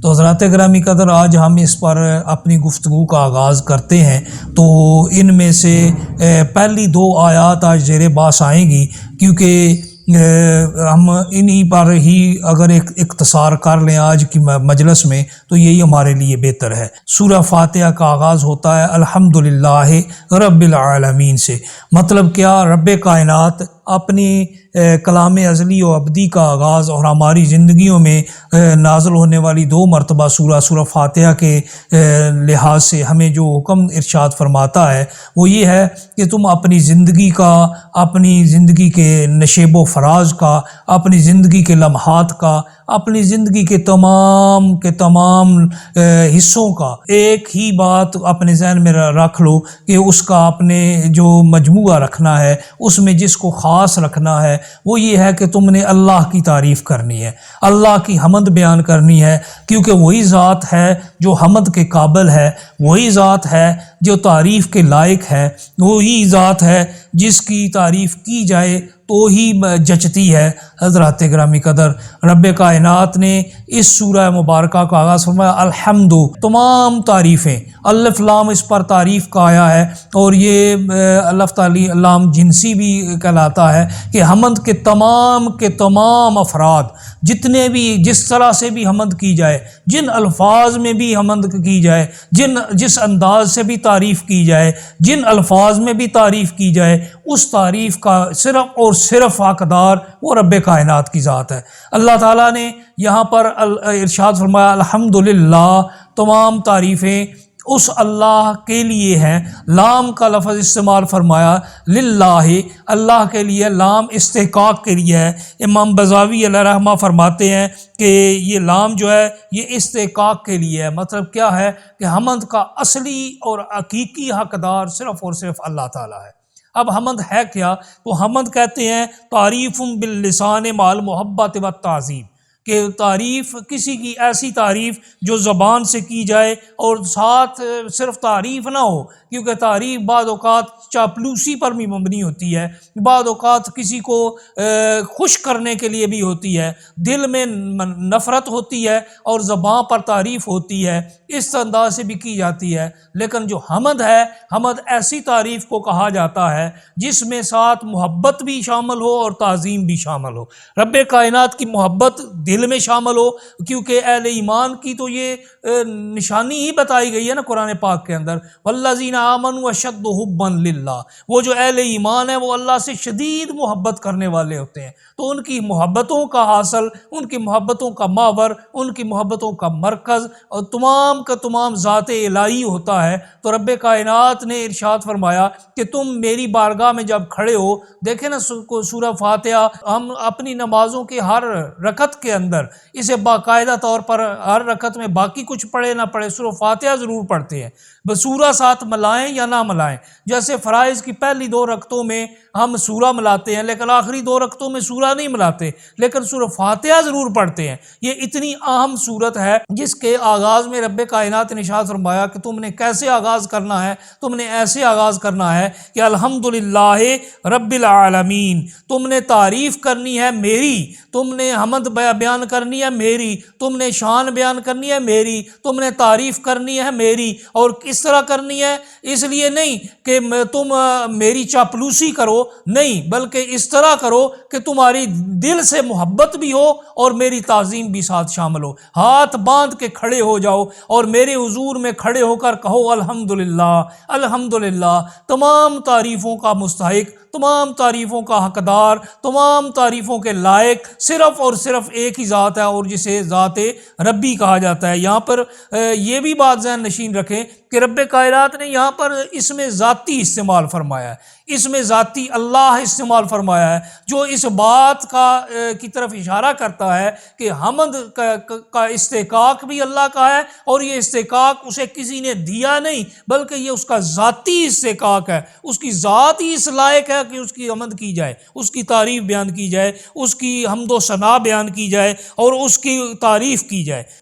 تو حضرات گرامی قدر، آج ہم اس پر اپنی گفتگو کا آغاز کرتے ہیں۔ تو ان میں سے پہلی دو آیات آج زیر باس آئیں گی، کیونکہ ہم انہی پر ہی اگر ایک اختصار کر لیں آج کی مجلس میں تو یہی ہمارے لیے بہتر ہے۔ سورہ فاتحہ کا آغاز ہوتا ہے الحمدللہ رب العالمین سے۔ مطلب کیا؟ رب کائنات اپنی کلام ازلی و ابدی کا آغاز اور ہماری زندگیوں میں نازل ہونے والی دو مرتبہ سورہ فاتحہ کے لحاظ سے ہمیں جو حکم ارشاد فرماتا ہے وہ یہ ہے کہ تم اپنی زندگی کا، اپنی زندگی کے نشیب و فراز کا، اپنی زندگی کے لمحات کا، اپنی زندگی کے تمام حصوں کا ایک ہی بات اپنے ذہن میں رکھ لو کہ اس کا اپنے جو مجموعہ رکھنا ہے، اس میں جس کو خاص رکھنا ہے وہ یہ ہے کہ تم نے اللہ کی تعریف کرنی ہے، اللہ کی حمد بیان کرنی ہے، کیونکہ وہی ذات ہے جو حمد کے قابل ہے، وہی ذات ہے جو تعریف کے لائق ہے، وہی ذات ہے جس کی تعریف کی جائے تو ہی جچتی ہے۔ حضرات گرامی قدر، رب کائنات نے اس سورہ مبارکہ کا آغاز فرمایا الحمد، تمام تعریفیں، الف لام اس پر تعریف کا آیا ہے، اور یہ الف تعالی لام جنسی بھی کہلاتا ہے کہ حمد کے تمام افراد، جتنے بھی، جس طرح سے بھی حمد کی جائے، جن الفاظ میں بھی حمد کی جائے، جس انداز سے بھی تعریف کی جائے، جن الفاظ میں بھی تعریف کی جائے، اس تعریف کا صرف اور صرف حقدار وہ رب کائنات کی ذات ہے۔ اللہ تعالیٰ نے یہاں پر ارشاد فرمایا الحمدللہ، تمام تعریفیں اس اللہ کے لیے ہیں۔ لام کا لفظ استعمال فرمایا للہ، اللہ کے لیے، لام استحقاق کے لیے ہے۔ امام بزاوی علیہ رحمہ فرماتے ہیں کہ یہ لام جو ہے یہ استحقاق کے لیے ہے۔ مطلب کیا ہے کہ حمد کا اصلی اور حقیقی حقدار صرف اور صرف اللہ تعالیٰ ہے۔ اب حمد ہے کیا؟ تو حمد کہتے ہیں تعریف باللسان مع المحبت والتعظیم، کہ تعریف، کسی کی ایسی تعریف جو زبان سے کی جائے اور ساتھ صرف تعریف نہ ہو، کیونکہ تعریف بعض اوقات چاپلوسی پر بھی مبنی ہوتی ہے، بعض اوقات کسی کو خوش کرنے کے لیے بھی ہوتی ہے، دل میں نفرت ہوتی ہے اور زبان پر تعریف ہوتی ہے، اس انداز سے بھی کی جاتی ہے۔ لیکن جو حمد ہے، حمد ایسی تعریف کو کہا جاتا ہے جس میں ساتھ محبت بھی شامل ہو اور تعظیم بھی شامل ہو۔ رب کائنات کی محبت دل میں شامل ہو، کیونکہ اہل ایمان کی تو یہ نشانی ہی بتائی گئی ہے نا قرآن پاک کے اندر، والذین آمنوا اشد حبا للہ، وہ جو اہل ایمان ہیں وہ اللہ سے شدید محبت کرنے والے ہوتے ہیں۔ تو ان کی محبتوں کا حاصل، ان کی محبتوں کا ماور، ان کی محبتوں کا مرکز اور تمام کا تمام ذات الہی ہوتا ہے۔ تو رب کائنات نے ارشاد فرمایا کہ تم میری بارگاہ میں جب کھڑے ہو، دیکھیں نا سورہ فاتحہ، ہم اپنی نمازوں کے ہر رکعت کے اندر اسے باقاعدہ طور پر ہر رکعت میں باقی کچھ پڑھے نہ پڑھے سورہ فاتحہ ضرور پڑھتے ہیں، سورہ ساتھ ملائیں یا نہ ملائیں۔ جیسے فرائض کی پہلی دو رکعتوں میں ہم سورہ ملاتے ہیں لیکن آخری دو رکعتوں میں سورہ نہیں ملاتے، لیکن سورہ فاتحہ ضرور پڑھتے ہیں۔ یہ اتنی اہم سورت ہے جس کے آغاز میں رب کائنات نے ارشاد فرمایا کہ تم نے کیسے آغاز کرنا ہے، تم نے ایسے آغاز کرنا ہے کہ الحمدللہ رب العالمین، تم نے تعریف کرنی ہے میری، تم نے حمد بیان کرنی ہے میری، تم نے شان بیان کرنی ہے میری، تم نے تعریف کرنی ہے میری۔ اور کس طرح کرنی ہے؟ اس لیے نہیں کہ تم میری چاپلوسی کرو، نہیں، بلکہ اس طرح کرو کہ تمہاری دل سے محبت بھی ہو اور میری تعظیم بھی ساتھ شامل ہو۔ ہاتھ باندھ کے کھڑے ہو جاؤ اور میرے حضور میں کھڑے ہو کر کہو الحمدللہ، الحمدللہ، تمام تعریفوں کا مستحق، تمام تعریفوں کا حقدار، تمام تعریفوں کے لائق صرف اور صرف ایک ہی ذات ہے، اور جسے ذات ربی کہا جاتا ہے۔ یہاں پر یہ بھی بات ذہن نشین رکھیں کہ رب کائنات نے یہاں پر اسم ذاتی استعمال فرمایا ہے، اسم ذاتی اللہ استعمال فرمایا ہے، جو اس بات کی طرف اشارہ کرتا ہے کہ حمد کا استحقاق بھی اللہ کا ہے، اور یہ استحقاق اسے کسی نے دیا نہیں بلکہ یہ اس کا ذاتی استحقاق ہے، اس کی ذات ہی اس لائق ہے کہ اس کی حمد کی جائے، اس کی تعریف بیان کی جائے، اس کی حمد و ثنا بیان کی جائے اور اس کی تعریف کی جائے۔